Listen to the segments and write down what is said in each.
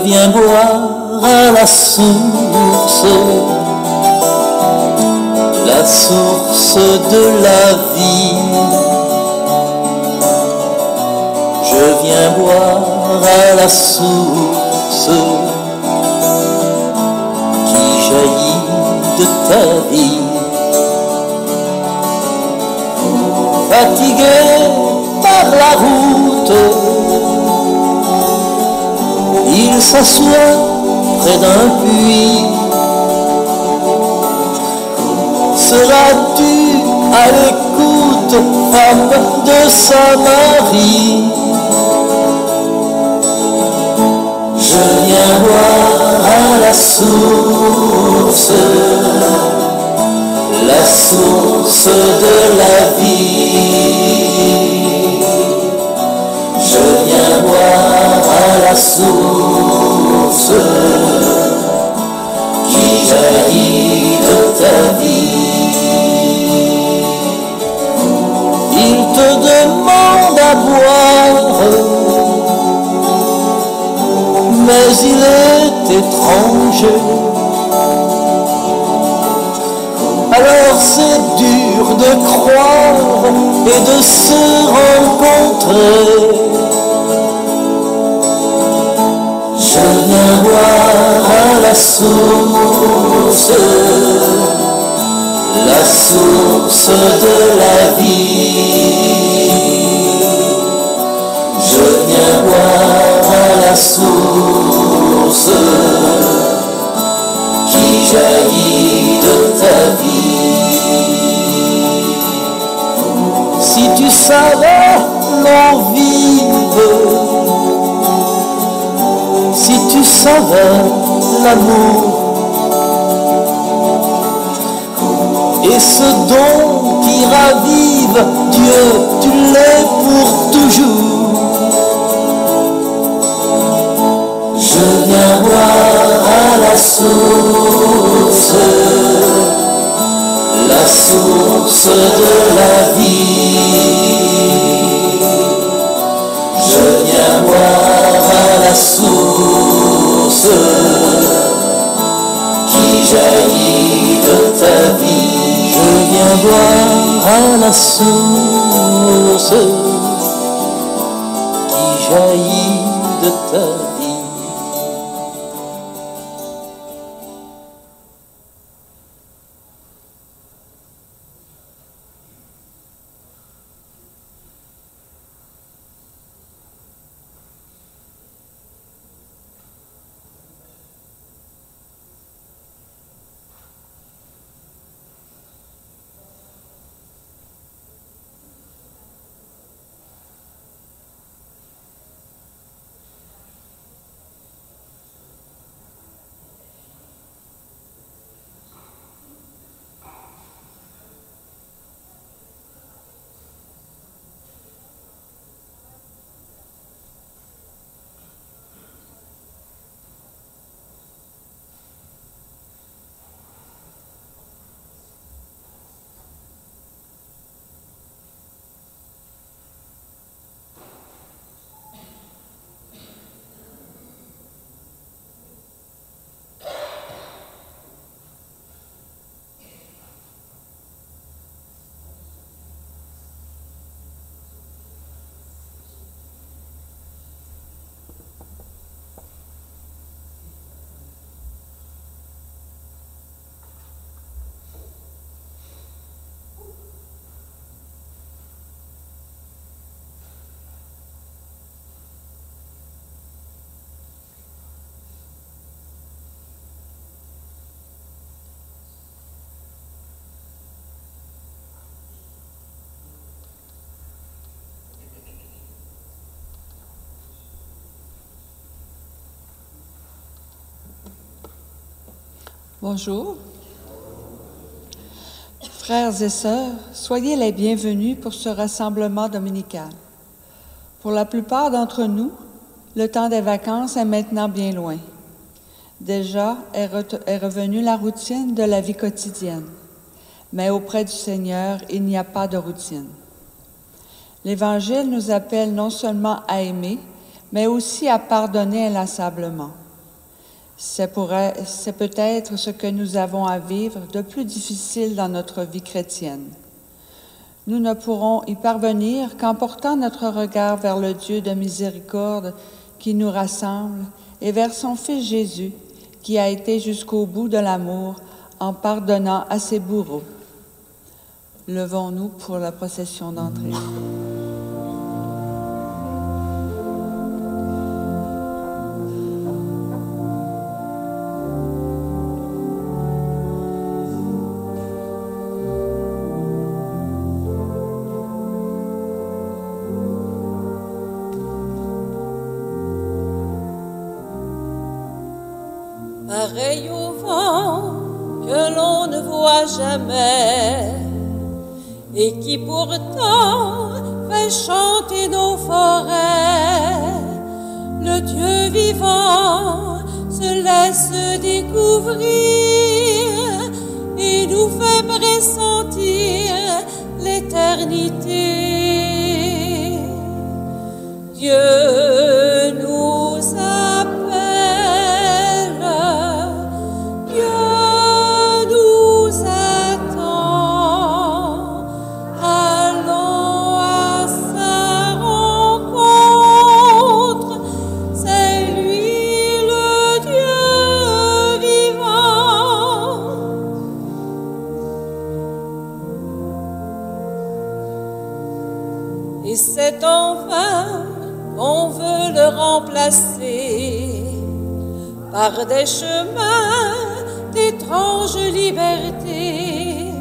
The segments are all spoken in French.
viens boire à la source de la vie. Je viens boire à la source qui jaillit de ta vie. Fatigué par la route, il s'assoit près d'un puits. Seras-tu à l'écoute, femme de Samarie? Je viens boire à la source de la vie. Je viens boire à la source qui jaillit de ta vie. Il te demande à boire, mais il est étrange. Alors c'est dur de croire et de se rencontrer. Je viens boire à la source de la vie. Je viens boire à la source qui jaillit de ta vie. Si tu savais l'eau vive, si tu savais l'amour et ce don qui ravive, Dieu, tu l'es pour toujours. Je viens boire à la source de la vie. Je viens boire à la source qui jaillit de ta vie. Je viens boire à la source qui jaillit de ta vie. Bonjour. Frères et sœurs, soyez les bienvenus pour ce rassemblement dominical. Pour la plupart d'entre nous, le temps des vacances est maintenant bien loin. Déjà est revenue la routine de la vie quotidienne. Mais auprès du Seigneur, il n'y a pas de routine. l'Évangile nous appelle non seulement à aimer, mais aussi à pardonner inlassablement. C'est peut-être ce que nous avons à vivre de plus difficile dans notre vie chrétienne. Nous ne pourrons y parvenir qu'en portant notre regard vers le Dieu de miséricorde qui nous rassemble et vers son Fils Jésus, qui a été jusqu'au bout de l'amour en pardonnant à ses bourreaux. Levons-nous pour la procession d'entrée. Pareil au vent que l'on ne voit jamais et qui pourtant fait chanter nos forêts, le Dieu vivant se laisse découvrir et nous fait pressentir l'éternité. Dieu nous appelle. Et c'est en vain qu'on veut le remplacer par des chemins d'étrange liberté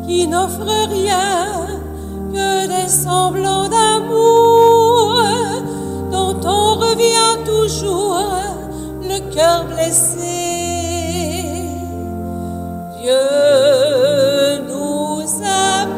qui n'offrent rien que des semblants d'amour dont on revient toujours le cœur blessé. Dieu nous appelle.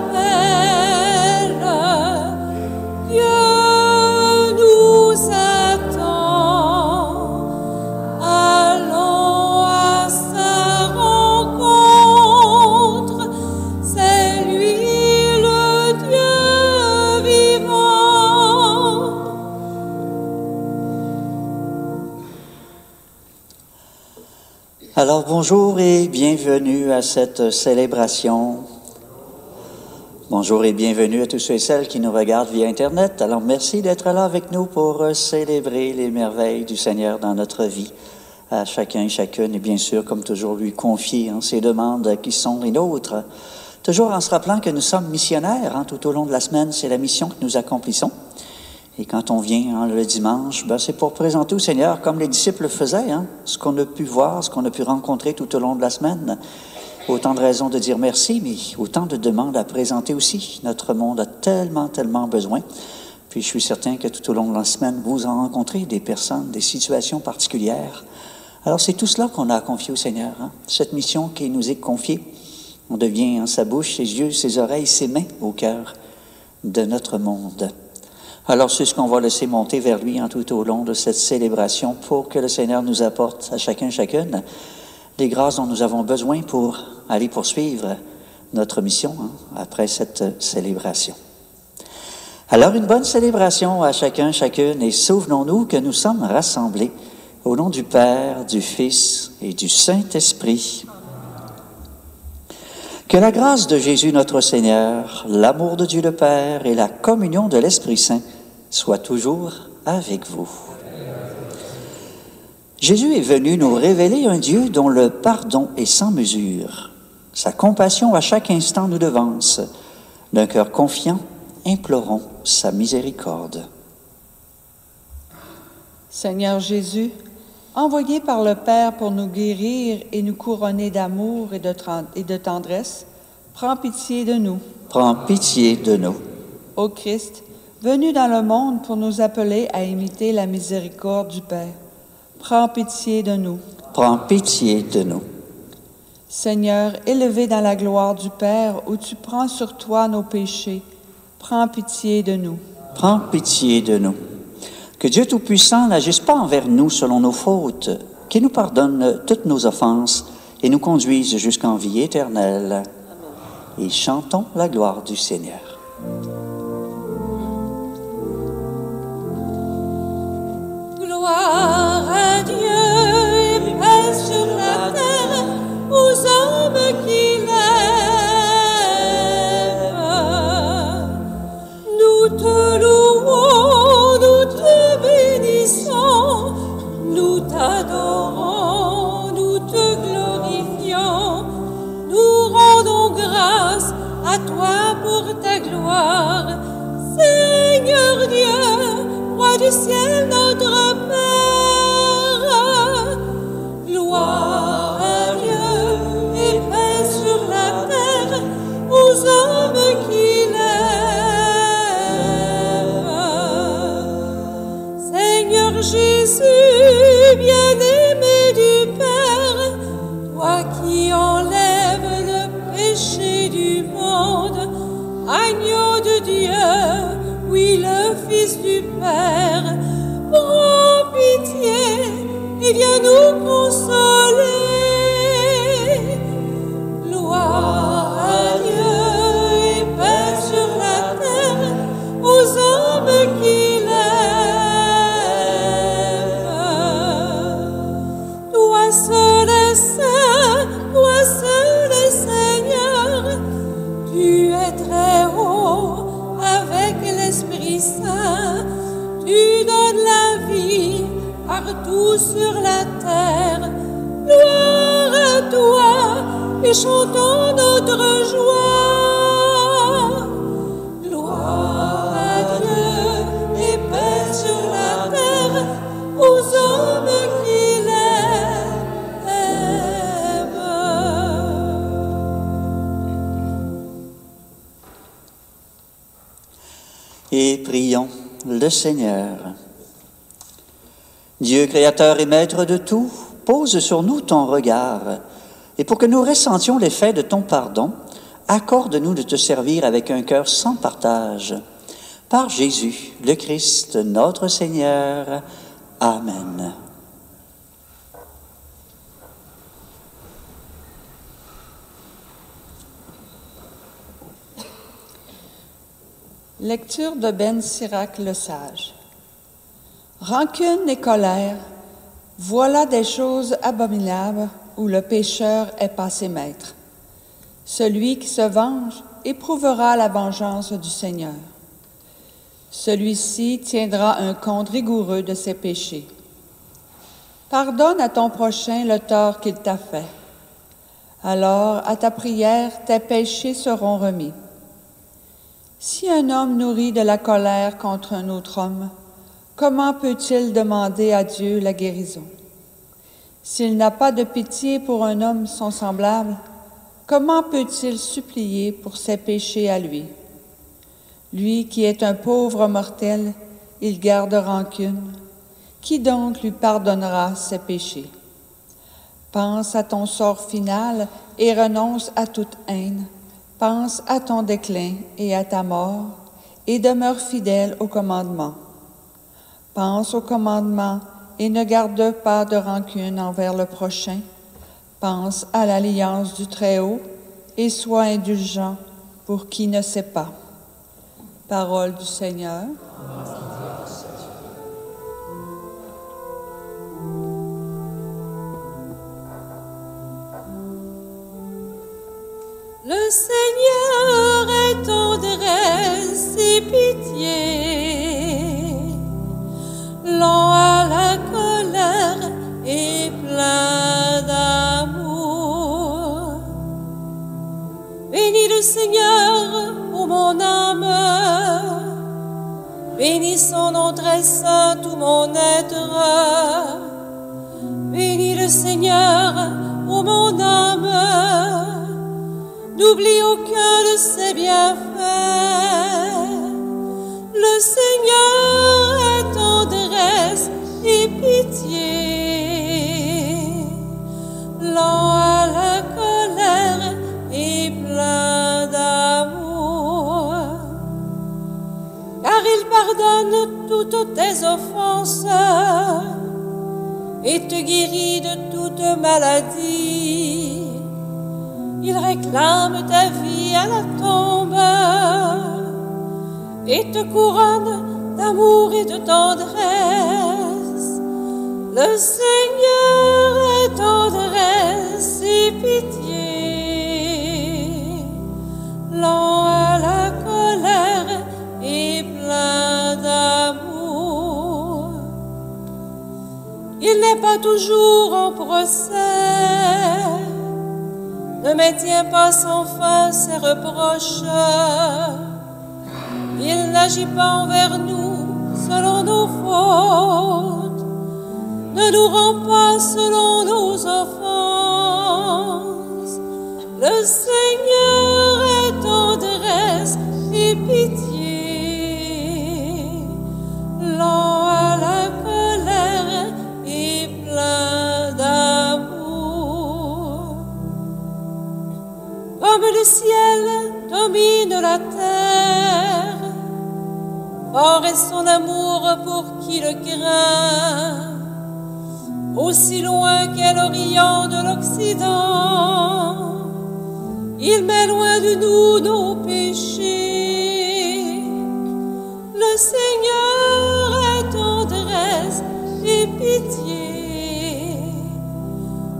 Alors bonjour et bienvenue à cette célébration. Bonjour et bienvenue à tous ceux et celles qui nous regardent via Internet. Alors merci d'être là avec nous pour célébrer les merveilles du Seigneur dans notre vie. À chacun et chacune, et bien sûr, comme toujours, lui confier ces demandes qui sont les nôtres. Toujours en se rappelant que nous sommes missionnaires tout au long de la semaine, c'est la mission que nous accomplissons. Et quand on vient le dimanche, c'est pour présenter au Seigneur, comme les disciples le faisaient, ce qu'on a pu voir, ce qu'on a pu rencontrer tout au long de la semaine. Autant de raisons de dire merci, mais autant de demandes à présenter aussi. Notre monde a tellement, tellement besoin. Puis je suis certain que tout au long de la semaine, vous en rencontrez des personnes, des situations particulières. Alors c'est tout cela qu'on a confié au Seigneur. Cette mission qui nous est confiée, on devient sa bouche, ses yeux, ses oreilles, ses mains au cœur de notre monde. Alors, c'est ce qu'on va laisser monter vers lui tout au long de cette célébration pour que le Seigneur nous apporte à chacun, chacune, les grâces dont nous avons besoin pour aller poursuivre notre mission après cette célébration. Alors, une bonne célébration à chacun, chacune, et souvenons-nous que nous sommes rassemblés au nom du Père, du Fils et du Saint-Esprit. Que la grâce de Jésus notre Seigneur, l'amour de Dieu le Père et la communion de l'Esprit Saint soient toujours avec vous. Jésus est venu nous révéler un Dieu dont le pardon est sans mesure. Sa compassion à chaque instant nous devance. D'un cœur confiant, implorons sa miséricorde. Seigneur Jésus, envoyé par le Père pour nous guérir et nous couronner d'amour et de tendresse, prends pitié de nous. Prends pitié de nous. Ô Christ, venu dans le monde pour nous appeler à imiter la miséricorde du Père, prends pitié de nous. Prends pitié de nous. Seigneur, élevé dans la gloire du Père, où tu prends sur toi nos péchés, prends pitié de nous. Prends pitié de nous. Que Dieu Tout-Puissant n'agisse pas envers nous selon nos fautes, qu'il nous pardonne toutes nos offenses et nous conduise jusqu'en vie éternelle. Et chantons la gloire du Seigneur. Gloire à Dieu et à toi pour ta gloire. Seigneur Dieu, roi du ciel, notre Père, gloire à Dieu et paix sur la terre aux hommes qui l'aiment. Seigneur Jésus, bien-aimé du Père, toi qui enlèves le péché du monde, agneau de Dieu, oui, le Fils du Père, prends pitié et viens nous consoler. Gloire à Dieu et paix sur la terre aux hommes qui l'aiment. Toi seul est saint, toi seul est Seigneur, tu es très haut avec l'Esprit Saint, tu donnes la vie partout sur la terre. Gloire à toi et chantons notre joie. Gloire à Dieu et paix sur la terre aux hommes qui l'aiment. Et prions le Seigneur. Dieu créateur et maître de tout, pose sur nous ton regard, et pour que nous ressentions l'effet de ton pardon, accorde-nous de te servir avec un cœur sans partage. Par Jésus, le Christ, notre Seigneur. Amen. Lecture de Ben Sirac le Sage. Rancune et colère, voilà des choses abominables où le pécheur est passé maître. Celui qui se venge éprouvera la vengeance du Seigneur. Celui-ci tiendra un compte rigoureux de ses péchés. Pardonne à ton prochain le tort qu'il t'a fait. Alors, à ta prière, tes péchés seront remis. Si un homme nourrit de la colère contre un autre homme, comment peut-il demander à Dieu la guérison? S'il n'a pas de pitié pour un homme son semblable, comment peut-il supplier pour ses péchés à lui? Lui qui est un pauvre mortel, il garde rancune. Qui donc lui pardonnera ses péchés? Pense à ton sort final et renonce à toute haine. Pense à ton déclin et à ta mort, et demeure fidèle au commandement. Pense au commandement et ne garde pas de rancune envers le prochain. Pense à l'alliance du Très-Haut et sois indulgent pour qui ne sait pas. Parole du Seigneur. Le Seigneur est tendresse et pitié, lent à la colère et plein d'amour. Bénis le Seigneur, ô mon âme, bénis son nom très saint, tout mon être. Bénis le Seigneur, ô mon âme, n'oublie aucun de ses bienfaits. Le Seigneur est tendresse et pitié, lent à la colère et plein d'amour. Car il pardonne toutes tes offenses et te guérit de toute maladie. Il réclame ta vie à la tombe et te couronne d'amour et de tendresse. Le Seigneur est tendresse et pitié, lent à la colère et plein d'amour. Il n'est pas toujours en procès, ne maintient pas sans fin ses reproches. Il n'agit pas envers nous selon nos fautes, ne nous rend pas selon nos offenses. Le Seigneur est tendresse et pitié, lent à la colère et plein d'amour. Comme le ciel domine la terre, fort est son amour pour qui le craint. Aussi loin qu'est l'Orient de l'Occident, il met loin de nous nos péchés. Le Seigneur est tendresse et pitié,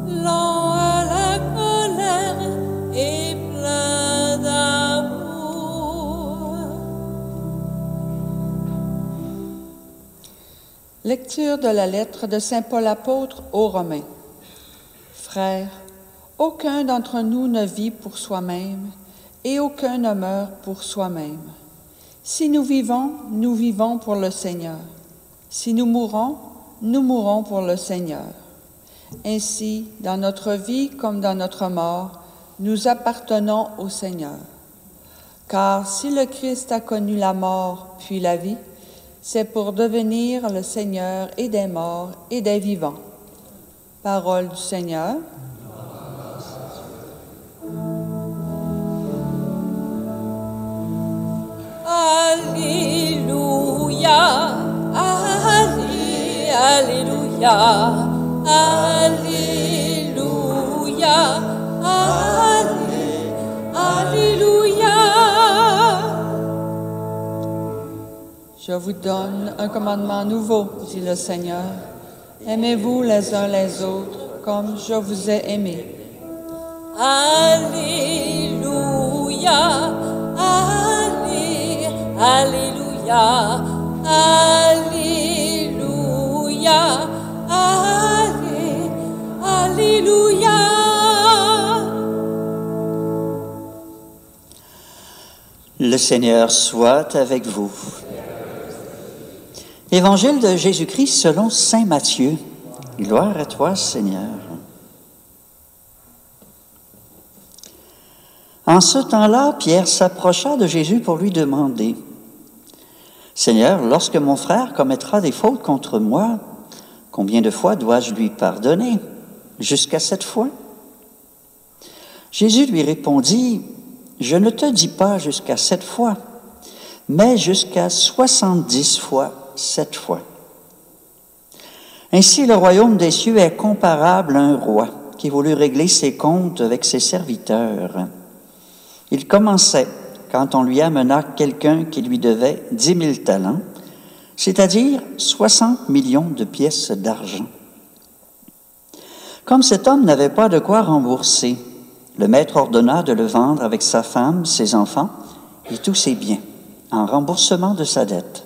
lent à la colère et plein d'amour. Lecture de la lettre de saint Paul apôtre aux Romains. Frères, aucun d'entre nous ne vit pour soi-même et aucun ne meurt pour soi-même. Si nous vivons pour le Seigneur. Si nous mourons pour le Seigneur. Ainsi, dans notre vie comme dans notre mort, nous appartenons au Seigneur. Car si le Christ a connu la mort puis la vie, c'est pour devenir le Seigneur et des morts et des vivants. Parole du Seigneur. Alléluia, Alléluia, Alléluia, Alléluia. Je vous donne un commandement nouveau, dit le Seigneur. Aimez-vous les uns les autres comme je vous ai aimés. Alléluia, Alléluia, Alléluia, Alléluia. Le Seigneur soit avec vous. Évangile de Jésus-Christ selon saint Matthieu. Gloire à toi, Seigneur. En ce temps-là, Pierre s'approcha de Jésus pour lui demander, « Seigneur, lorsque mon frère commettra des fautes contre moi, combien de fois dois-je lui pardonner? Jusqu'à 7 fois? » Jésus lui répondit, « Je ne te dis pas jusqu'à 7 fois, mais jusqu'à 70 fois 7 fois. » Ainsi, le royaume des cieux est comparable à un roi qui voulut régler ses comptes avec ses serviteurs. Il commençait quand on lui amena quelqu'un qui lui devait 10 000 talents, c'est-à-dire 60 millions de pièces d'argent. Comme cet homme n'avait pas de quoi rembourser, le maître ordonna de le vendre avec sa femme, ses enfants et tous ses biens, en remboursement de sa dette.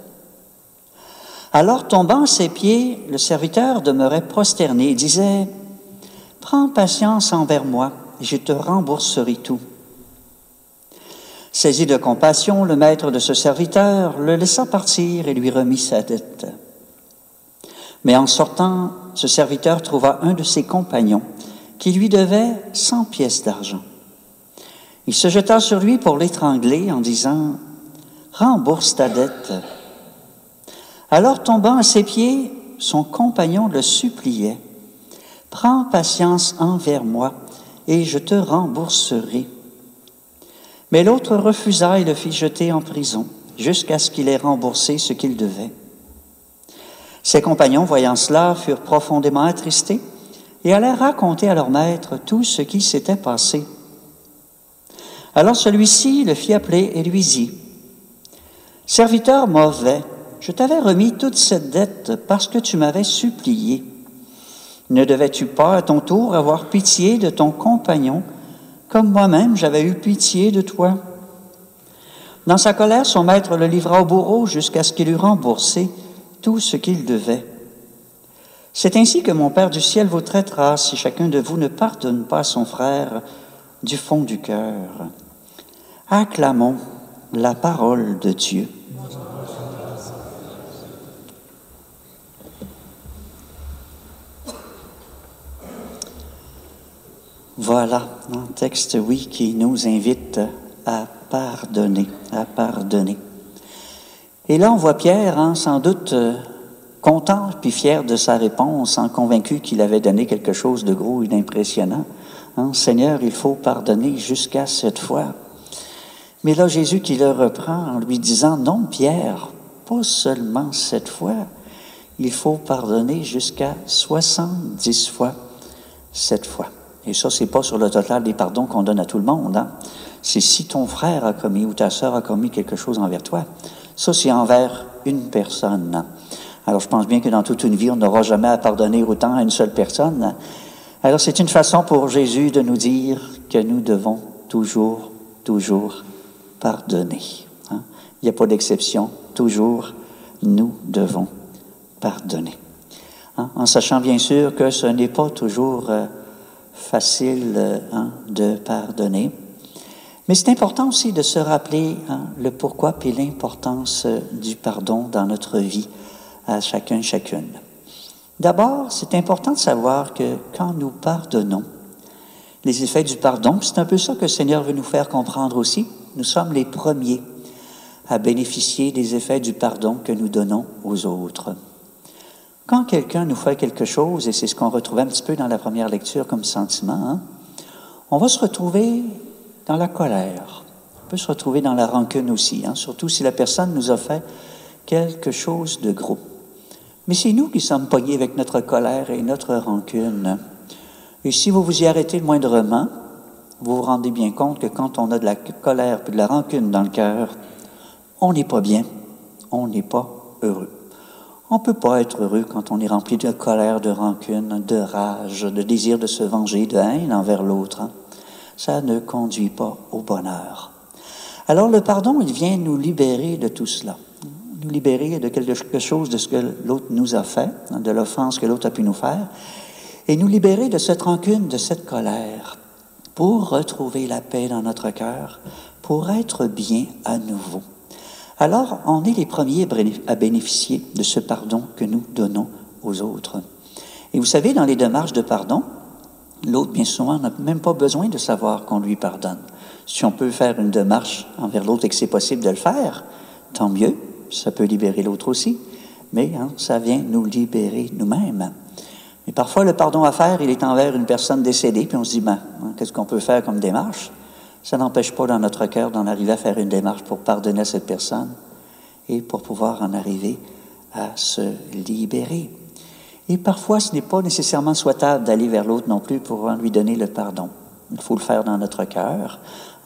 Alors, tombant à ses pieds, le serviteur demeurait prosterné et disait, « Prends patience envers moi, et je te rembourserai tout. » Saisi de compassion, le maître de ce serviteur le laissa partir et lui remit sa dette. Mais en sortant, ce serviteur trouva un de ses compagnons qui lui devait 100 pièces d'argent. Il se jeta sur lui pour l'étrangler en disant, « Rembourse ta dette. » Alors, tombant à ses pieds, son compagnon le suppliait, « Prends patience envers moi, et je te rembourserai. » Mais l'autre refusa et le fit jeter en prison, jusqu'à ce qu'il ait remboursé ce qu'il devait. Ses compagnons, voyant cela, furent profondément attristés et allèrent raconter à leur maître tout ce qui s'était passé. Alors celui-ci le fit appeler et lui dit, « Serviteur mauvais, je t'avais remis toute cette dette parce que tu m'avais supplié. Ne devais-tu pas à ton tour avoir pitié de ton compagnon, comme moi-même j'avais eu pitié de toi? » Dans sa colère, son maître le livra au bourreau jusqu'à ce qu'il eût remboursé tout ce qu'il devait. C'est ainsi que mon Père du ciel vous traitera si chacun de vous ne pardonne pas à son frère du fond du cœur, acclamons la parole de Dieu. Voilà un texte, oui, qui nous invite à pardonner, à pardonner. Et là, on voit Pierre, sans doute content puis fier de sa réponse, convaincu qu'il avait donné quelque chose de gros et d'impressionnant. Seigneur, il faut pardonner jusqu'à 7 fois. Mais là, Jésus qui le reprend en lui disant, non, Pierre, pas seulement 7 fois, il faut pardonner jusqu'à 70 fois 7 fois. Et ça, c'est pas sur le total des pardons qu'on donne à tout le monde. C'est si ton frère a commis ou ta sœur a commis quelque chose envers toi. Ça, c'est envers une personne. Alors, je pense bien que dans toute une vie, on n'aura jamais à pardonner autant à une seule personne. Alors, c'est une façon pour Jésus de nous dire que nous devons toujours pardonner. Il n'y a pas d'exception. Toujours, nous devons pardonner. En sachant bien sûr que ce n'est pas toujours facile de pardonner. Mais c'est important aussi de se rappeler le pourquoi et l'importance du pardon dans notre vie à chacun, chacune. D'abord, c'est important de savoir que quand nous pardonnons, les effets du pardon, c'est un peu ça que le Seigneur veut nous faire comprendre aussi, nous sommes les premiers à bénéficier des effets du pardon que nous donnons aux autres. Quand quelqu'un nous fait quelque chose, et c'est ce qu'on retrouvait un petit peu dans la première lecture comme sentiment, on va se retrouver dans la colère. On peut se retrouver dans la rancune aussi, surtout si la personne nous a fait quelque chose de gros. Mais c'est nous qui sommes pognés avec notre colère et notre rancune. Et si vous vous y arrêtez le moindrement, vous vous rendez bien compte que quand on a de la colère et de la rancune dans le cœur, on n'est pas bien, on n'est pas heureux. On ne peut pas être heureux quand on est rempli de colère, de rancune, de rage, de désir de se venger, de haine envers l'autre. Ça ne conduit pas au bonheur. Alors le pardon, il vient nous libérer de tout cela. Nous libérer de quelque chose de ce que l'autre nous a fait, de l'offense que l'autre a pu nous faire, et nous libérer de cette rancune, de cette colère, pour retrouver la paix dans notre cœur, pour être bien à nouveau. Alors, on est les premiers à bénéficier de ce pardon que nous donnons aux autres. Et vous savez, dans les démarches de pardon, l'autre, bien souvent, n'a même pas besoin de savoir qu'on lui pardonne. Si on peut faire une démarche envers l'autre et que c'est possible de le faire, tant mieux, ça peut libérer l'autre aussi, mais ça vient nous libérer nous-mêmes. Mais parfois, le pardon à faire, il est envers une personne décédée, puis on se dit, qu'est-ce qu'on peut faire comme démarche? Ça n'empêche pas dans notre cœur d'en arriver à faire une démarche pour pardonner à cette personne et pour pouvoir en arriver à se libérer. Et parfois, ce n'est pas nécessairement souhaitable d'aller vers l'autre non plus pour lui donner le pardon. Il faut le faire dans notre cœur.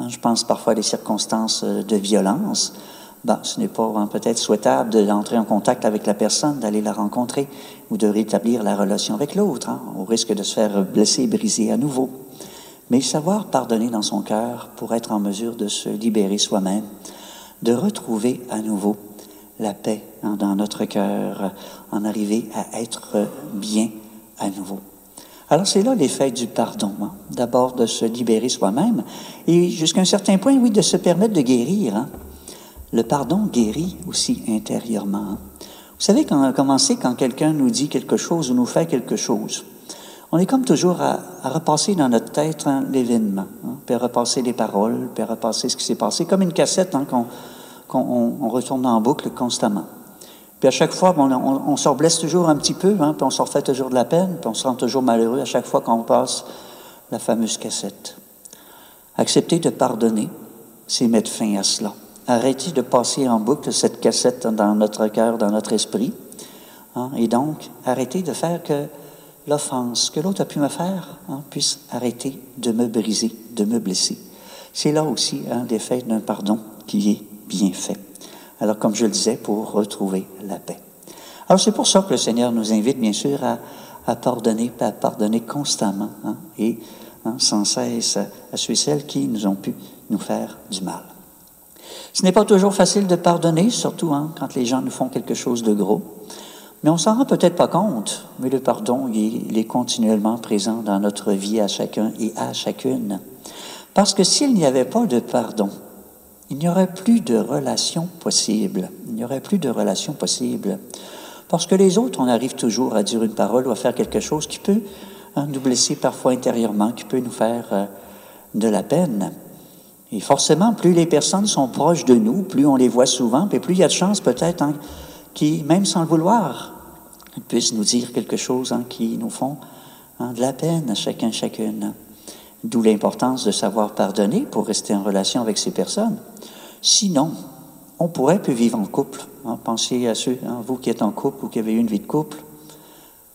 Je pense parfois à des circonstances de violence. Ce n'est pas peut-être souhaitable d'entrer en contact avec la personne, d'aller la rencontrer ou de rétablir la relation avec l'autre, au risque de se faire blesser et briser à nouveau. Mais savoir pardonner dans son cœur pour être en mesure de se libérer soi-même, de retrouver à nouveau la paix dans notre cœur, en arriver à être bien à nouveau. Alors c'est là l'effet du pardon, d'abord de se libérer soi-même et jusqu'à un certain point, oui, de se permettre de guérir. Le pardon guérit aussi intérieurement. Vous savez, quand quelqu'un nous dit quelque chose ou nous fait quelque chose, on est comme toujours à repasser dans notre tête l'événement, puis à repasser les paroles, puis à repasser ce qui s'est passé, comme une cassette qu'on retourne en boucle constamment. Puis à chaque fois, on se blesse toujours un petit peu, puis on se refait toujours de la peine, puis on se rend toujours malheureux à chaque fois qu'on passe la fameuse cassette. Accepter de pardonner, c'est mettre fin à cela. Arrêter de passer en boucle cette cassette dans notre cœur, dans notre esprit, et donc arrêter de faire que l'offense que l'autre a pu me faire puisse arrêter de me briser, de me blesser. C'est là aussi l'effet d'un pardon qui est bien fait. Alors, comme je le disais, pour retrouver la paix. Alors, c'est pour ça que le Seigneur nous invite, bien sûr, à pardonner constamment et sans cesse à ceux et celles qui nous ont pu nous faire du mal. Ce n'est pas toujours facile de pardonner, surtout quand les gens nous font quelque chose de gros. Mais on s'en rend peut-être pas compte, mais le pardon, il est continuellement présent dans notre vie à chacun et à chacune. Parce que s'il n'y avait pas de pardon, il n'y aurait plus de relation possible. Il n'y aurait plus de relation possible. Parce que les autres, on arrive toujours à dire une parole ou à faire quelque chose qui peut nous blesser parfois intérieurement, qui peut nous faire de la peine. Et forcément, plus les personnes sont proches de nous, plus on les voit souvent, puis plus il y a de chances peut-être qui, même sans le vouloir, puissent nous dire quelque chose qui nous font de la peine à chacun, chacune. D'où l'importance de savoir pardonner pour rester en relation avec ces personnes. Sinon, on pourrait plus vivre en couple. Pensez à ceux, vous qui êtes en couple ou qui avez eu une vie de couple.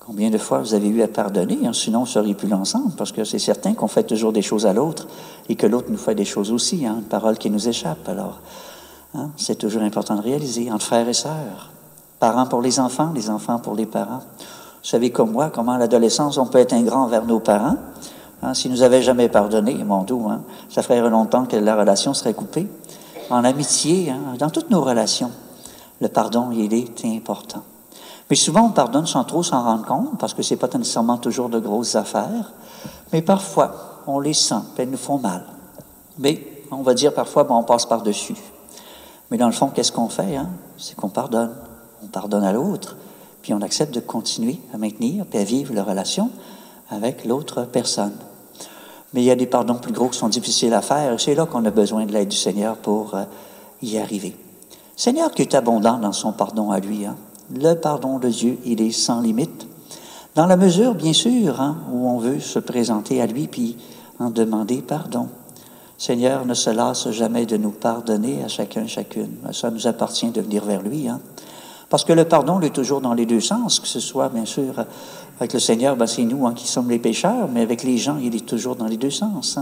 Combien de fois vous avez eu à pardonner, sinon vous ne seriez plus ensemble, parce que c'est certain qu'on fait toujours des choses à l'autre et que l'autre nous fait des choses aussi, une parole qui nous échappe. Alors, c'est toujours important de réaliser, entre frères et sœurs, parents pour les enfants pour les parents. Vous savez comme moi, comment à l'adolescence on peut être ingrat envers nos parents. S'ils ne nous avaient jamais pardonné, mon Dieu, ça ferait longtemps que la relation serait coupée. En amitié, dans toutes nos relations, le pardon, il est important. Mais souvent, on pardonne sans trop s'en rendre compte, parce que ce n'est pas nécessairement toujours de grosses affaires. Mais parfois, on les sent, puis elles nous font mal. Mais on va dire parfois, on passe par-dessus. Mais dans le fond, qu'est-ce qu'on fait? C'est qu'on pardonne. On pardonne à l'autre, puis on accepte de continuer à maintenir, puis à vivre la relation avec l'autre personne. Mais il y a des pardons plus gros qui sont difficiles à faire, et c'est là qu'on a besoin de l'aide du Seigneur pour y arriver. Seigneur qui est abondant dans son pardon à lui, Le pardon de Dieu, il est sans limite. Dans la mesure, bien sûr, où on veut se présenter à lui puis en demander pardon. Seigneur ne se lasse jamais de nous pardonner à chacun, chacune. Ça nous appartient de venir vers lui. Parce que le pardon, il est toujours dans les deux sens, que ce soit, bien sûr, avec le Seigneur, c'est nous qui sommes les pécheurs, mais avec les gens, il est toujours dans les deux sens.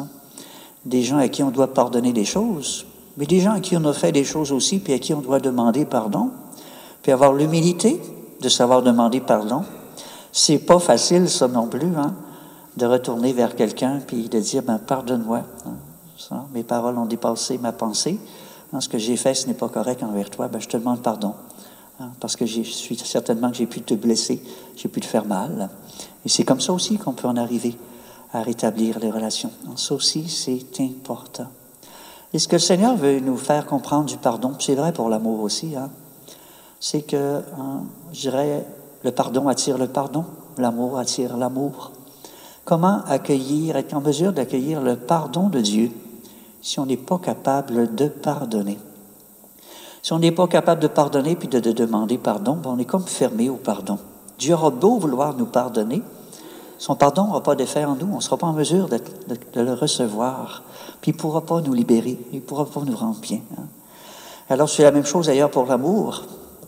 Des gens à qui on doit pardonner des choses, mais des gens à qui on a fait des choses aussi, puis à qui on doit demander pardon. Puis avoir l'humilité de savoir demander pardon. C'est pas facile, ça non plus, de retourner vers quelqu'un puis de dire, pardonne-moi. Mes paroles ont dépassé ma pensée. Ce que j'ai fait, ce n'est pas correct envers toi. Je te demande pardon. Parce que je suis certainement que j'ai pu te blesser, j'ai pu te faire mal. Et c'est comme ça aussi qu'on peut en arriver à rétablir les relations. Ça aussi, c'est important. Et ce que le Seigneur veut nous faire comprendre du pardon, c'est vrai pour l'amour aussi, c'est que, je dirais, le pardon attire le pardon, l'amour attire l'amour. Comment être en mesure d'accueillir le pardon de Dieu si on n'est pas capable de pardonner? Si on n'est pas capable de pardonner puis de demander pardon, on est comme fermé au pardon. Dieu aura beau vouloir nous pardonner, son pardon n'aura pas d'effet en nous, on ne sera pas en mesure de le recevoir, puis il ne pourra pas nous libérer, il ne pourra pas nous rendre bien. Alors c'est la même chose d'ailleurs pour l'amour.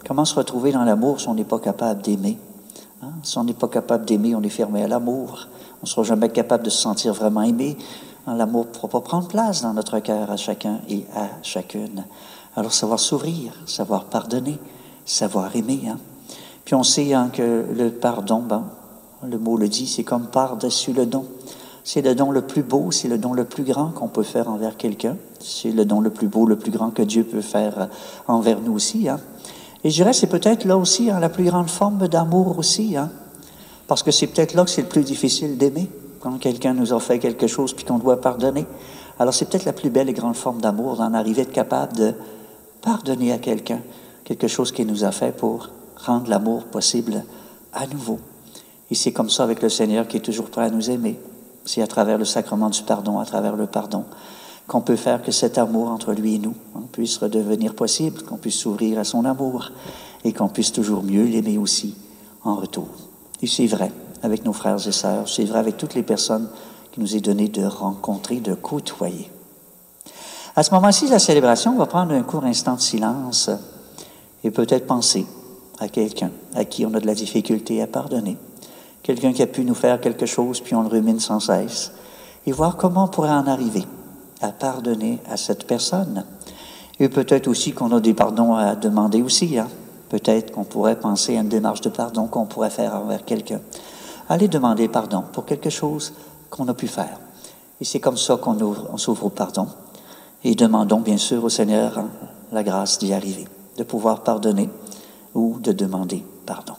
Comment se retrouver dans l'amour si on n'est pas capable d'aimer? Si on n'est pas capable d'aimer, on est fermé à l'amour. On ne sera jamais capable de se sentir vraiment aimé. L'amour ne pourra pas prendre place dans notre cœur à chacun et à chacune. Alors savoir s'ouvrir, savoir pardonner, savoir aimer. Puis on sait que le pardon, le mot le dit, c'est comme par-dessus le don. C'est le don le plus beau, c'est le don le plus grand qu'on peut faire envers quelqu'un. C'est le don le plus beau, le plus grand que Dieu peut faire envers nous aussi. Et je dirais, c'est peut-être là aussi la plus grande forme d'amour aussi, parce que c'est peut-être là que c'est le plus difficile d'aimer, quand quelqu'un nous a fait quelque chose puis qu'on doit pardonner. Alors c'est peut-être la plus belle et grande forme d'amour, d'en arriver à être capable de pardonner à quelqu'un quelque chose qu'il nous a fait pour rendre l'amour possible à nouveau. Et c'est comme ça avec le Seigneur qui est toujours prêt à nous aimer. C'est à travers le sacrement du pardon, à travers le pardon, qu'on peut faire que cet amour entre lui et nous puisse redevenir possible, qu'on puisse s'ouvrir à son amour et qu'on puisse toujours mieux l'aimer aussi en retour. Et c'est vrai avec nos frères et sœurs, c'est vrai avec toutes les personnes qui nous est donné de rencontrer, de côtoyer. À ce moment-ci, la célébration va prendre un court instant de silence et peut-être penser à quelqu'un à qui on a de la difficulté à pardonner, quelqu'un qui a pu nous faire quelque chose puis on le rumine sans cesse, et voir comment on pourrait en arriver à pardonner à cette personne. Et peut-être aussi qu'on a des pardons à demander aussi. Peut-être qu'on pourrait penser à une démarche de pardon qu'on pourrait faire envers quelqu'un. Allez demander pardon pour quelque chose qu'on a pu faire. Et c'est comme ça qu'on s'ouvre au pardon. Et demandons bien sûr au Seigneur la grâce d'y arriver, de pouvoir pardonner ou de demander pardon.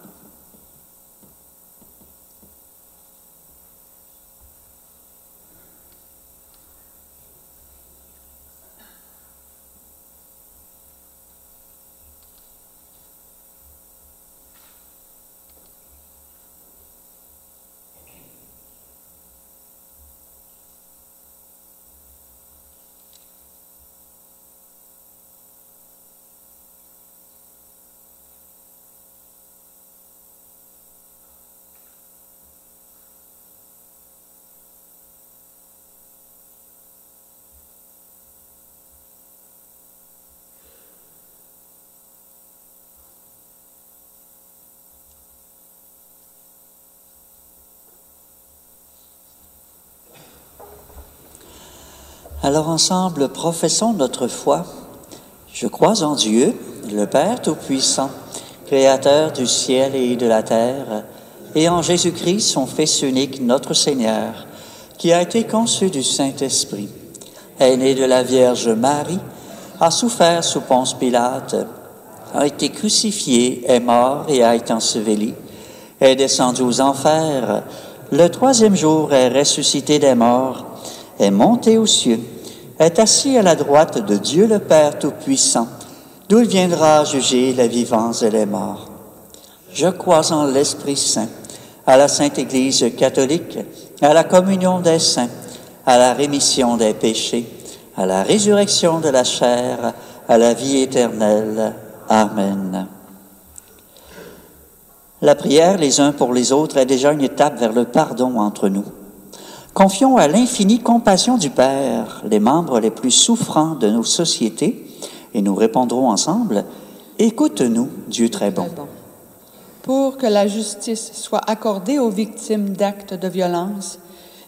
Alors ensemble, professons notre foi. Je crois en Dieu, le Père Tout-Puissant, Créateur du ciel et de la terre, et en Jésus-Christ, son Fils unique, notre Seigneur, qui a été conçu du Saint-Esprit, est né de la Vierge Marie, a souffert sous Ponce Pilate, a été crucifié, est mort et a été enseveli, est descendu aux enfers, le troisième jour est ressuscité des morts, est monté aux cieux, est assis à la droite de Dieu le Père Tout-Puissant, d'où il viendra juger les vivants et les morts. Je crois en l'Esprit Saint, à la Sainte Église catholique, à la communion des saints, à la rémission des péchés, à la résurrection de la chair, à la vie éternelle. Amen. La prière les uns pour les autres est déjà une étape vers le pardon entre nous. Confions à l'infinie compassion du Père les membres les plus souffrants de nos sociétés et nous répondrons ensemble « Écoute-nous, Dieu très bon ». Pour que la justice soit accordée aux victimes d'actes de violence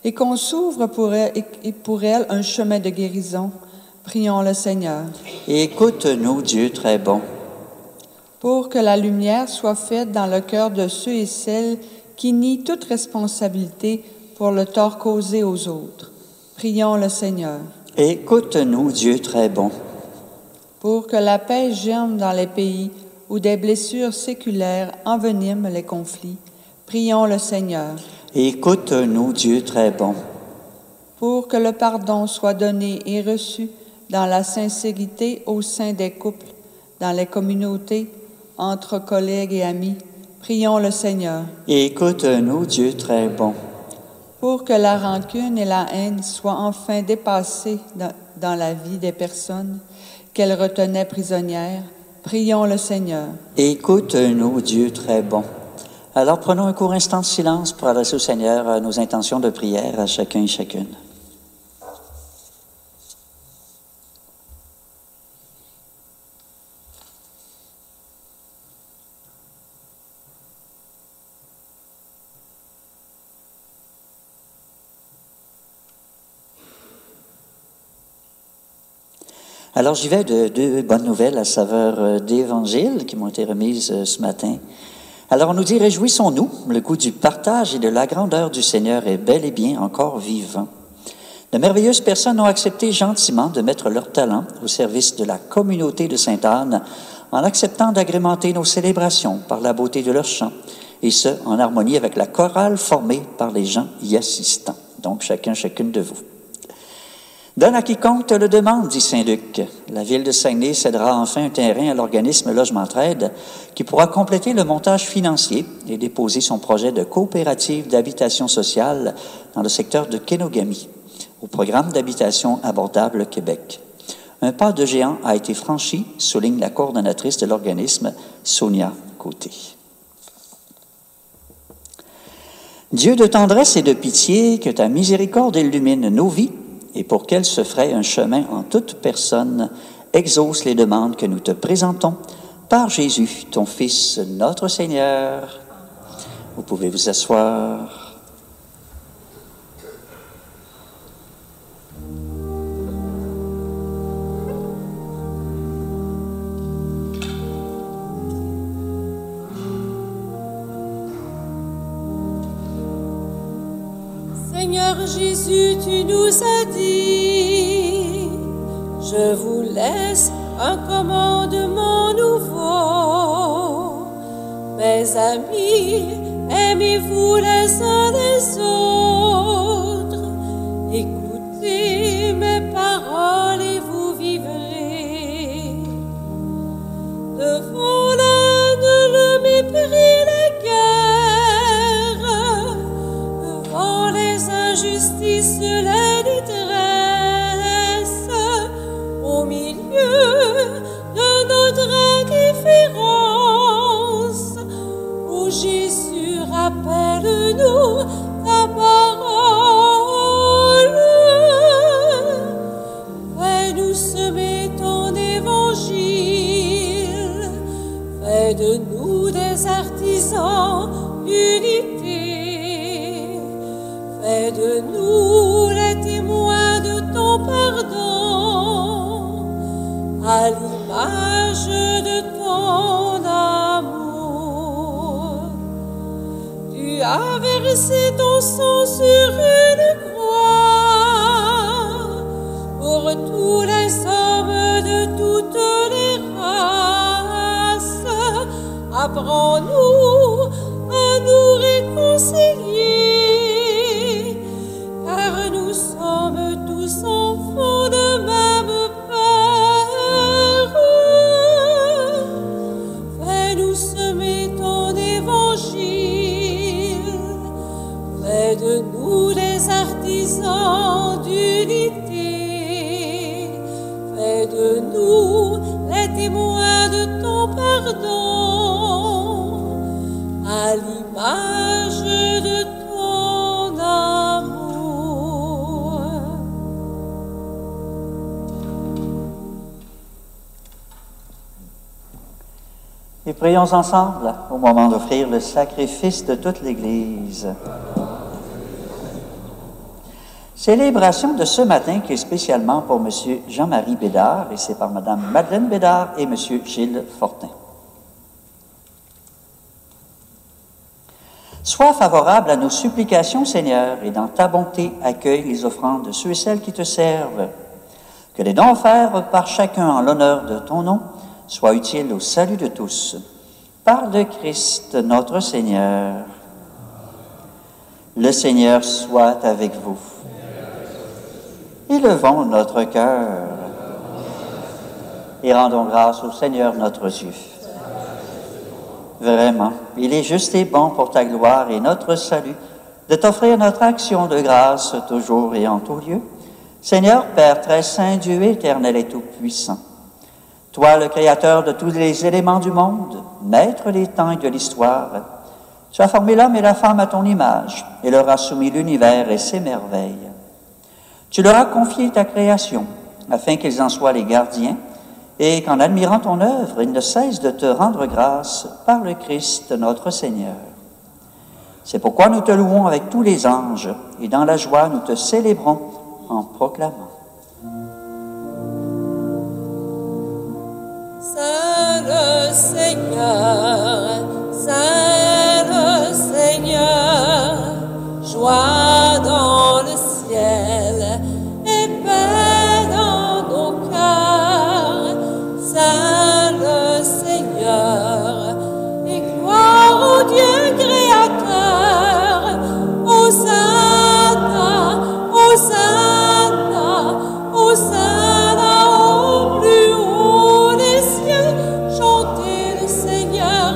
et qu'on s'ouvre pour elles un chemin de guérison, prions le Seigneur. Écoute-nous, Dieu très bon. Pour que la lumière soit faite dans le cœur de ceux et celles qui nient toute responsabilité pour le tort causé aux autres. Prions le Seigneur. Écoute-nous, Dieu très bon. Pour que la paix germe dans les pays où des blessures séculaires enveniment les conflits, prions le Seigneur. Écoute-nous, Dieu très bon. Pour que le pardon soit donné et reçu dans la sincérité au sein des couples, dans les communautés, entre collègues et amis, prions le Seigneur. Écoute-nous, Dieu très bon. Pour que la rancune et la haine soient enfin dépassées dans la vie des personnes qu'elles retenaient prisonnières, prions le Seigneur. Écoute-nous, Dieu très bon. Alors prenons un court instant de silence pour adresser au Seigneur nos intentions de prière à chacun et chacune. Alors, j'y vais de deux bonnes nouvelles à saveur d'Évangile qui m'ont été remises ce matin. Alors, on nous dit, réjouissons-nous, le goût du partage et de la grandeur du Seigneur est bel et bien encore vivant. De merveilleuses personnes ont accepté gentiment de mettre leur talent au service de la communauté de Sainte-Anne en acceptant d'agrémenter nos célébrations par la beauté de leurs chants, et ce, en harmonie avec la chorale formée par les gens y assistant. Donc, chacune de vous. Donne à quiconque te le demande, dit Saint-Luc. La ville de Saguenay cédera enfin un terrain à l'organisme Logement Trade qui pourra compléter le montage financier et déposer son projet de coopérative d'habitation sociale dans le secteur de Kenogami, au programme d'habitation abordable Québec. Un pas de géant a été franchi, souligne la coordonnatrice de l'organisme, Sonia Côté. Dieu de tendresse et de pitié, que ta miséricorde illumine nos vies, et pour qu'elle se fraye un chemin en toute personne, exauce les demandes que nous te présentons par Jésus, ton Fils, notre Seigneur. Vous pouvez vous asseoir. Seigneur Jésus, tu nous as dit, je vous laisse un commandement nouveau. Mes amis, aimez-vous les uns les autres. Écoutez mes paroles et vous vivrez. Devant l'âne, le mépris, la guerre, devant les injustices, la détresse, au milieu de notre indifférence, où Jésus rappelle-nous ta parole. Fais-nous semer ton évangile, fais de nous des artisans d'unité, fais de nous les témoins de ton pardon. à l'image de ton amour. Tu as versé ton sang sur une croix pour tous les hommes de toutes les races. Apprends-nous à nous réconcilier, car nous sommes tous enfants de même Père. Fais-nous semer ton évangile, fais de nous des artisans d'unité, fais de nous les témoins de ton pardon, à l'image de ton amour. Et prions ensemble au moment d'offrir le sacrifice de toute l'Église. Célébration de ce matin qui est spécialement pour M. Jean-Marie Bédard, et c'est par Mme Madeleine Bédard et M. Gilles Fortin. Sois favorable à nos supplications, Seigneur, et dans ta bonté, accueille les offrandes de ceux et celles qui te servent. Que les dons offerts par chacun en l'honneur de ton nom soient utiles au salut de tous. Par le Christ, notre Seigneur. Le Seigneur soit avec vous. Élevons notre cœur et rendons grâce au Seigneur notre Dieu. Vraiment, il est juste et bon pour ta gloire et notre salut de t'offrir notre action de grâce toujours et en tout lieu. Seigneur, Père très saint, Dieu éternel et tout-puissant, toi le Créateur de tous les éléments du monde, Maître des temps et de l'histoire, tu as formé l'homme et la femme à ton image et leur as soumis l'univers et ses merveilles. Tu leur as confié ta création afin qu'ils en soient les gardiens et qu'en admirant ton œuvre, ils ne cessent de te rendre grâce par le Christ notre Seigneur. C'est pourquoi nous te louons avec tous les anges et dans la joie nous te célébrons en proclamant. Saint le Seigneur, Saint le Seigneur, joie dans le ciel et paix dans nos cœurs. Saint le Seigneur, et gloire au Dieu créateur. Hosanna, Hosanna, Hosanna au plus haut des cieux. Chantez le Seigneur,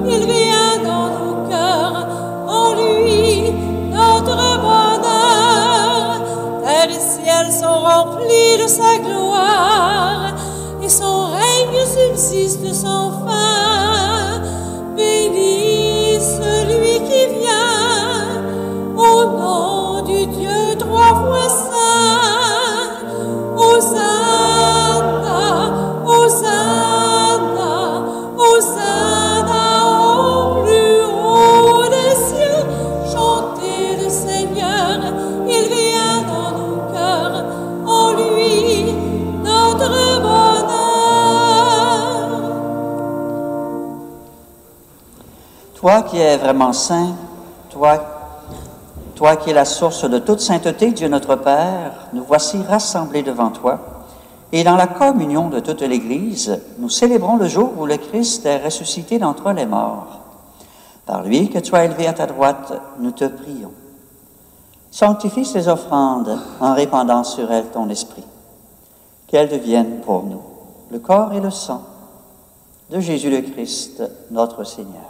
il vient dans nos cœurs. En lui, notre bonheur. Terre et ciel sont remplis de sa gloire, et son règne subsiste sans fin. Bénis celui qui vient, au nom du Dieu trois fois saint. Hosanna, Hosanna, Hosanna au plus haut des cieux. Chantez le Seigneur, il vient dans nos cœurs. En lui, notre bonheur. Toi qui es vraiment saint, toi qui es la source de toute sainteté, Dieu notre Père, nous voici rassemblés devant toi. Et dans la communion de toute l'Église, nous célébrons le jour où le Christ est ressuscité d'entre les morts. Par lui que tu as élevé à ta droite, nous te prions. Sanctifie ces offrandes en répandant sur elles ton esprit. Qu'elles deviennent pour nous le corps et le sang de Jésus le Christ, notre Seigneur.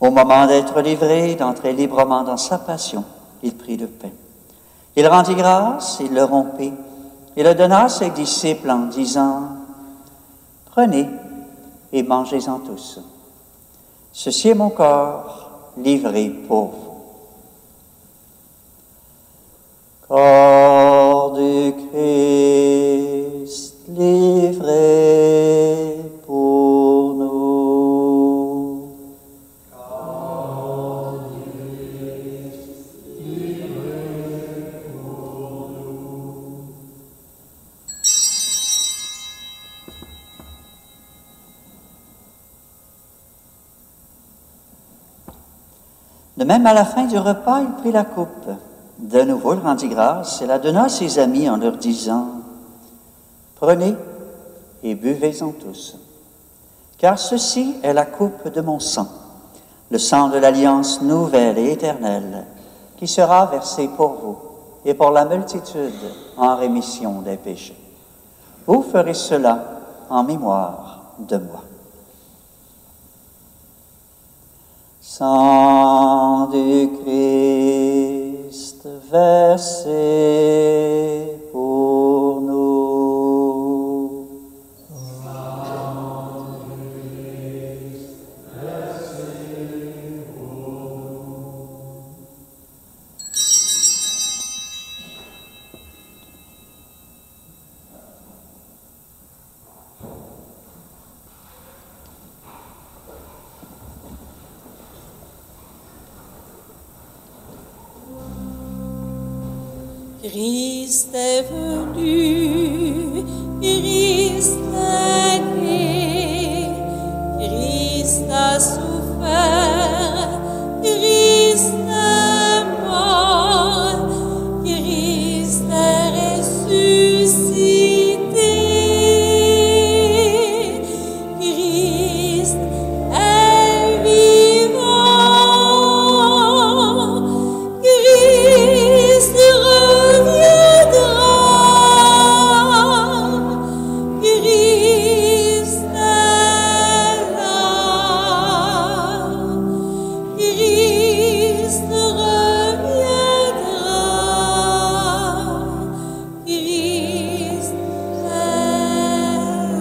Au moment d'être livré, d'entrer librement dans sa passion, il prit le pain. Il rendit grâce, il le rompit, et le donna à ses disciples en disant, « Prenez et mangez-en tous. Ceci est mon corps livré pour vous. » Corps du Christ livré pour nous. Corps du Christ livré pour nous. De même, à la fin du repas, il prit la coupe. De nouveau, il rendit grâce et la donna à ses amis en leur disant, « Prenez et buvez-en tous, car ceci est la coupe de mon sang, le sang de l'alliance nouvelle et éternelle, qui sera versé pour vous et pour la multitude en rémission des péchés. Vous ferez cela en mémoire de moi. » Sang du Christ versé pour nous. Sang du Christ versé pour nous. Christ est venu, Christ est né, Christ a souffert, Christ est mort, Christ est ressuscité, Christ est vivant, Christ reviendra, Christ est là, Christ reviendra, Christ est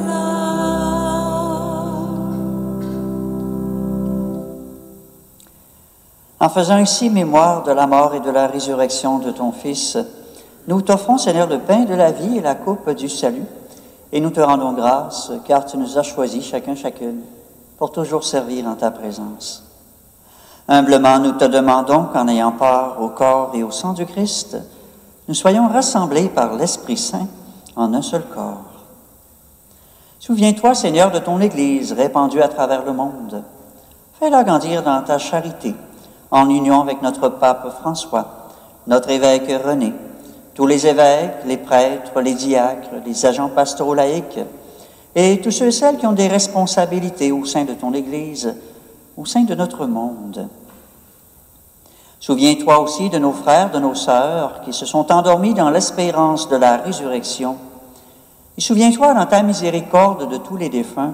là. En faisant ici mémoire de la mort et de la résurrection de ton Fils, nous t'offrons, Seigneur, le pain de la vie et la coupe du salut, et nous te rendons grâce, car tu nous as choisis, chacune, pour toujours servir en ta présence. Humblement, nous te demandons qu'en ayant part au corps et au sang du Christ, nous soyons rassemblés par l'Esprit Saint en un seul corps. Souviens-toi, Seigneur, de ton Église répandue à travers le monde. Fais-la grandir dans ta charité, en union avec notre pape François, notre évêque René, tous les évêques, les prêtres, les diacres, les agents pastoraux laïcs, et tous ceux et celles qui ont des responsabilités au sein de ton Église, au sein de notre monde. Souviens-toi aussi de nos frères, de nos sœurs, qui se sont endormis dans l'espérance de la résurrection. Et souviens-toi dans ta miséricorde de tous les défunts.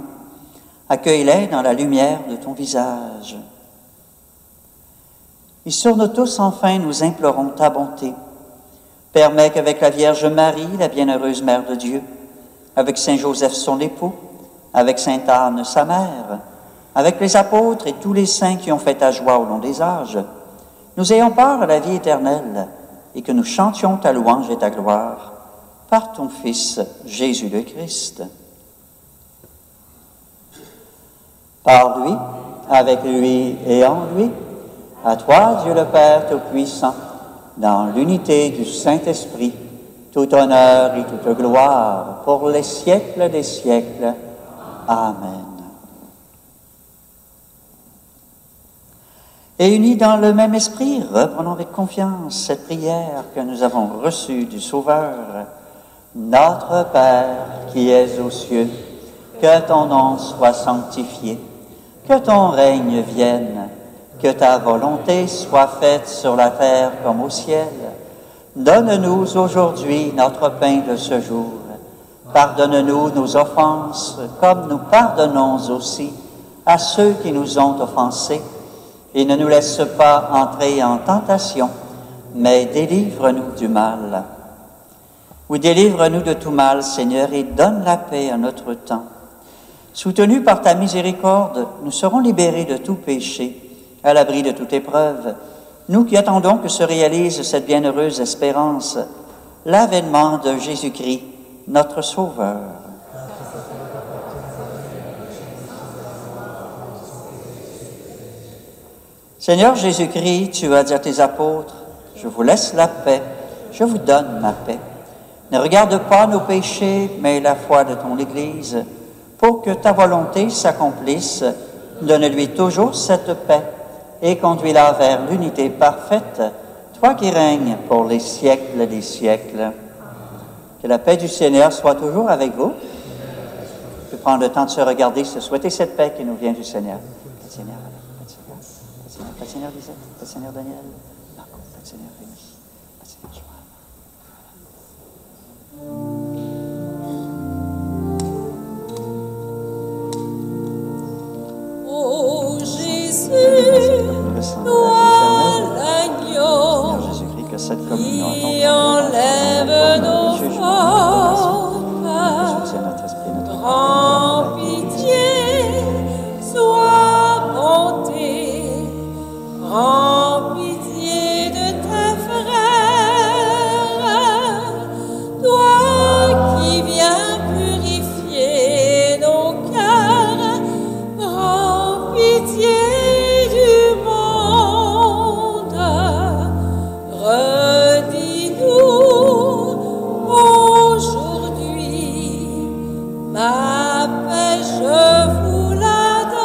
Accueille-les dans la lumière de ton visage. Et sur nous tous, enfin, nous implorons ta bonté. Permets qu'avec la Vierge Marie, la bienheureuse Mère de Dieu, avec Saint Joseph son époux, avec Sainte Anne sa mère, avec les apôtres et tous les saints qui ont fait ta joie au long des âges, nous ayons part à la vie éternelle et que nous chantions ta louange et ta gloire par ton Fils, Jésus le Christ. Par lui, avec lui et en lui, à toi, Dieu le Père Tout-Puissant, dans l'unité du Saint-Esprit, tout honneur et toute gloire pour les siècles des siècles. Amen. Et unis dans le même esprit, reprenons avec confiance cette prière que nous avons reçue du Sauveur. Notre Père qui es aux cieux, que ton nom soit sanctifié, que ton règne vienne, que ta volonté soit faite sur la terre comme au ciel. Donne-nous aujourd'hui notre pain de ce jour. Pardonne-nous nos offenses, comme nous pardonnons aussi à ceux qui nous ont offensés. Et ne nous laisse pas entrer en tentation, mais délivre-nous du mal. Oui, délivre-nous de tout mal, Seigneur, et donne la paix à notre temps. Soutenus par ta miséricorde, nous serons libérés de tout péché, à l'abri de toute épreuve, nous qui attendons que se réalise cette bienheureuse espérance, l'avènement de Jésus-Christ, notre Sauveur. Seigneur Jésus-Christ, tu as dit à tes apôtres, « Je vous laisse la paix, je vous donne ma paix. Ne regarde pas nos péchés, mais la foi de ton Église, pour que ta volonté s'accomplisse. Donne-lui toujours cette paix, et conduis-la vers l'unité parfaite, toi qui règnes pour les siècles des siècles. Que la paix du Seigneur soit toujours avec vous. On peut prendre le temps de se regarder, se souhaiter cette paix qui nous vient du Seigneur. Paix du Seigneur, paix du Seigneur Lisette, paix du Seigneur Daniel, Marco, paix du Seigneur Rémi, paix du Seigneur Joël. Ô Jésus, toi l'agneau qui enlève nos fautes, prends pitié, sois bonté, prends pitié de tes frères, toi qui viens purifier nos cœurs, prends pitié du monde, redis-nous aujourd'hui, ma paix je vous la donne.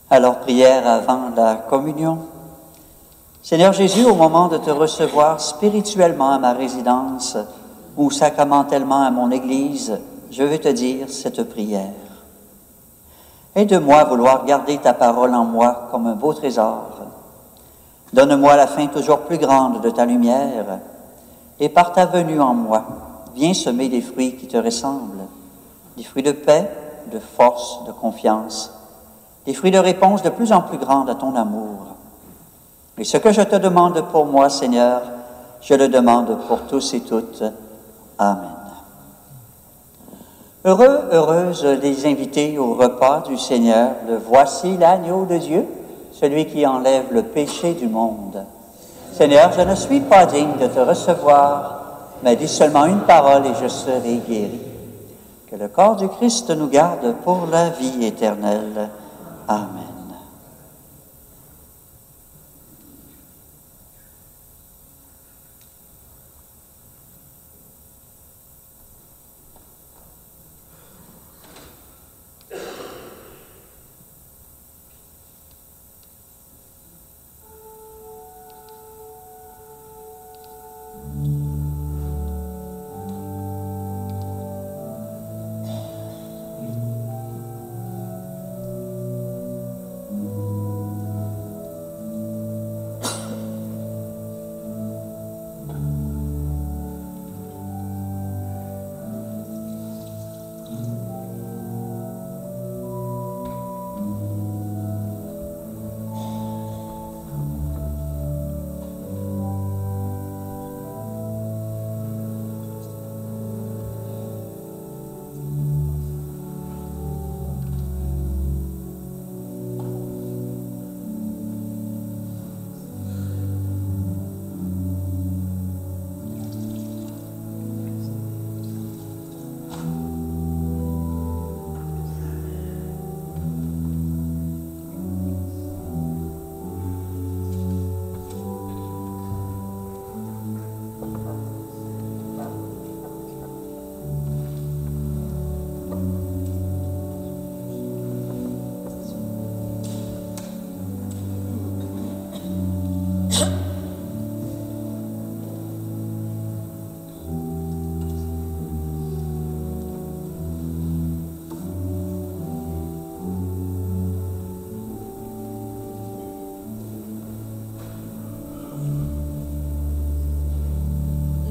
Alors, prière avant la communion. Seigneur Jésus, au moment de te recevoir spirituellement à ma résidence ou sacramentellement à mon Église, je veux te dire cette prière. Aide-moi à vouloir garder ta parole en moi comme un beau trésor. Donne-moi la fin toujours plus grande de ta lumière, et par ta venue en moi, viens semer des fruits qui te ressemblent, des fruits de paix, de force, de confiance, des fruits de réponse de plus en plus grande à ton amour. Et ce que je te demande pour moi, Seigneur, je le demande pour tous et toutes. Amen. Heureux, heureuse les invités au repas du Seigneur, le voici l'agneau de Dieu, celui qui enlève le péché du monde. Seigneur, je ne suis pas digne de te recevoir, mais dis seulement une parole et je serai guéri. Que le corps du Christ nous garde pour la vie éternelle. Amen.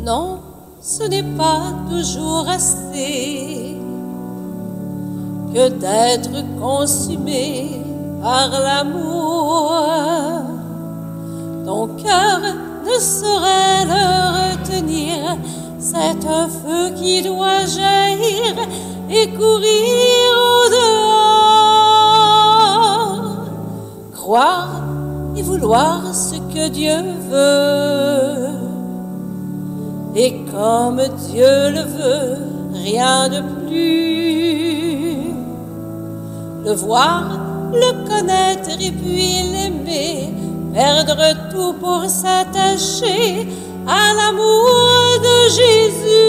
Non, ce n'est pas toujours assez que d'être consumé par l'amour. Ton cœur ne saurait le retenir, c'est un feu qui doit jaillir et courir au-dehors. Croire et vouloir ce que Dieu veut. Et comme Dieu le veut, rien de plus. Le voir, le connaître et puis l'aimer, perdre tout pour s'attacher à l'amour de Jésus.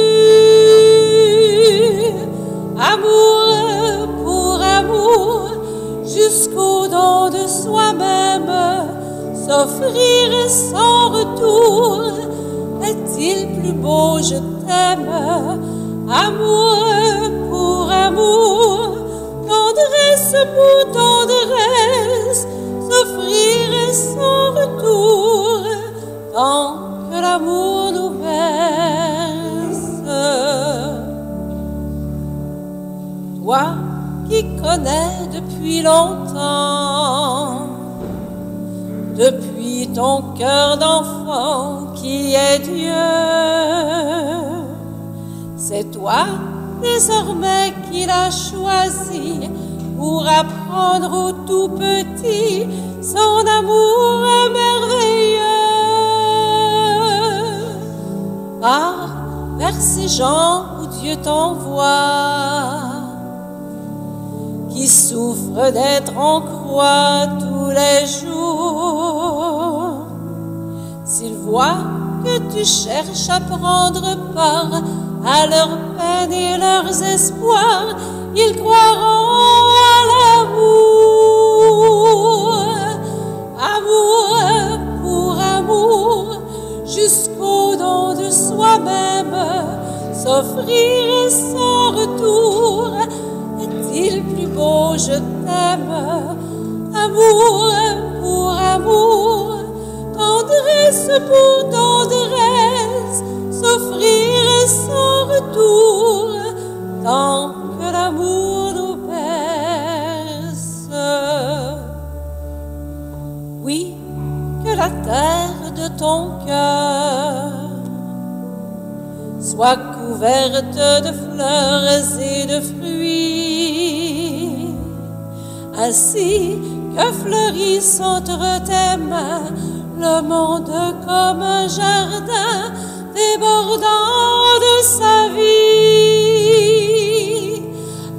Amour s'offrir sans retour. Est-il plus beau, je t'aime, amour pour amour, tendresse pour tendresse, s'offrir sans retour, tant que l'amour nous berce. Toi qui connais depuis longtemps, depuis ton cœur d'enfant qui est Dieu, c'est toi désormais qu'il a choisi pour apprendre au tout petit son amour merveilleux. Pars vers ces gens où Dieu t'envoie, qui souffrent d'être en croix tous les jours. S'ils voient que tu cherches à prendre part à leurs peines et leurs espoirs, ils croiront à l'amour. Amour pour amour, jusqu'au don de soi-même, s'offrir sans retour. Est-il plus beau, je t'aime, amour pour amour, tendresse pour tendresse, s'offrir sans retour, tant que l'amour nous berce. Oui, que la terre de ton cœur soit couverte de fleurs et de fruits, ainsi que fleurisse entre tes mains le monde comme un jardin débordant de sa vie.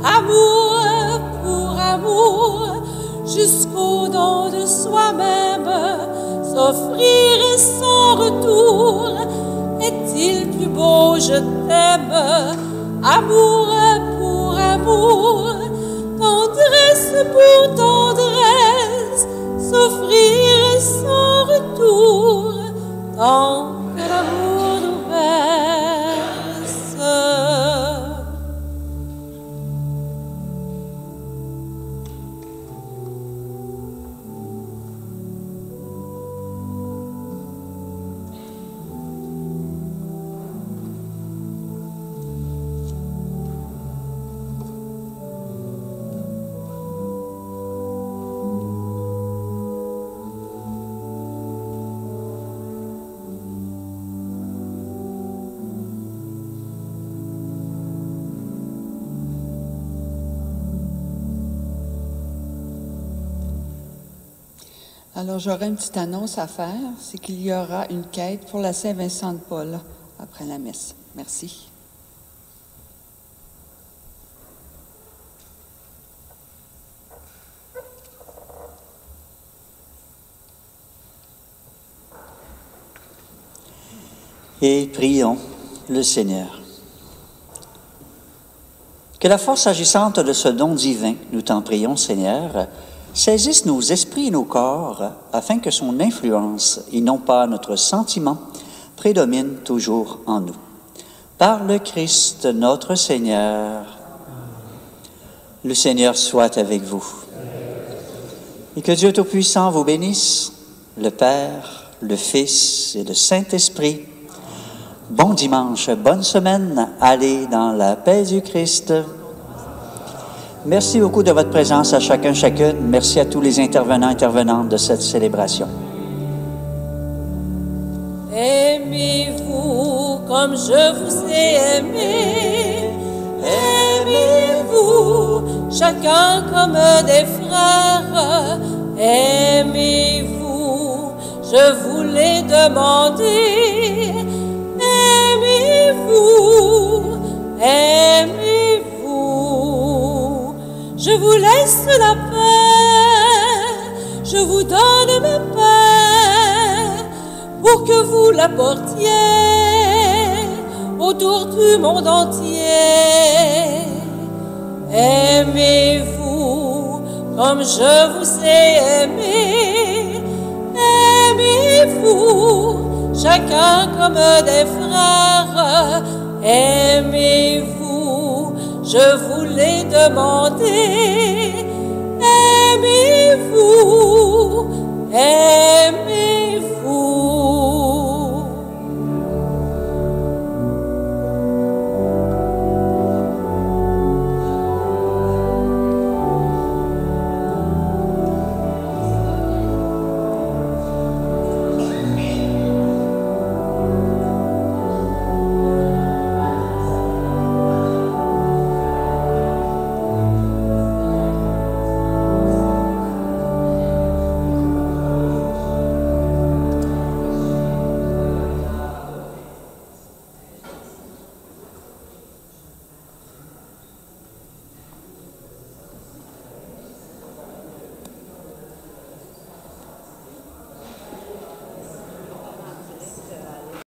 Amour pour amour, jusqu'au don de soi-même, s'offrir sans retour. Est-il plus beau, je t'aime, amour pour amour, tendresse pour tendresse, s'offrir sans retour, tant que l'amour nous berce. Alors, j'aurais une petite annonce à faire, c'est qu'il y aura une quête pour la Saint-Vincent de Paul après la messe. Merci. Et prions le Seigneur. Que la force agissante de ce don divin, nous t'en prions, Seigneur, saisisse nos esprits et nos corps, afin que son influence, et non pas notre sentiment, prédomine toujours en nous. Par le Christ notre Seigneur, le Seigneur soit avec vous. Et que Dieu Tout-Puissant vous bénisse, le Père, le Fils et le Saint-Esprit. Bon dimanche, bonne semaine, allez dans la paix du Christ. Merci beaucoup de votre présence à chacun, chacune. Merci à tous les intervenants, intervenantes de cette célébration. Aimez-vous comme je vous ai aimé. Aimez-vous chacun comme des frères. Aimez-vous, je vous l'ai demandé. Aimez-vous, aimez-vous. Je vous laisse la paix, je vous donne ma paix, pour que vous la portiez autour du monde entier. Aimez-vous comme je vous ai aimé. Aimez-vous, chacun comme des frères. Aimez-vous, je vous l'ai demandé. Aimez-vous, aimez-vous.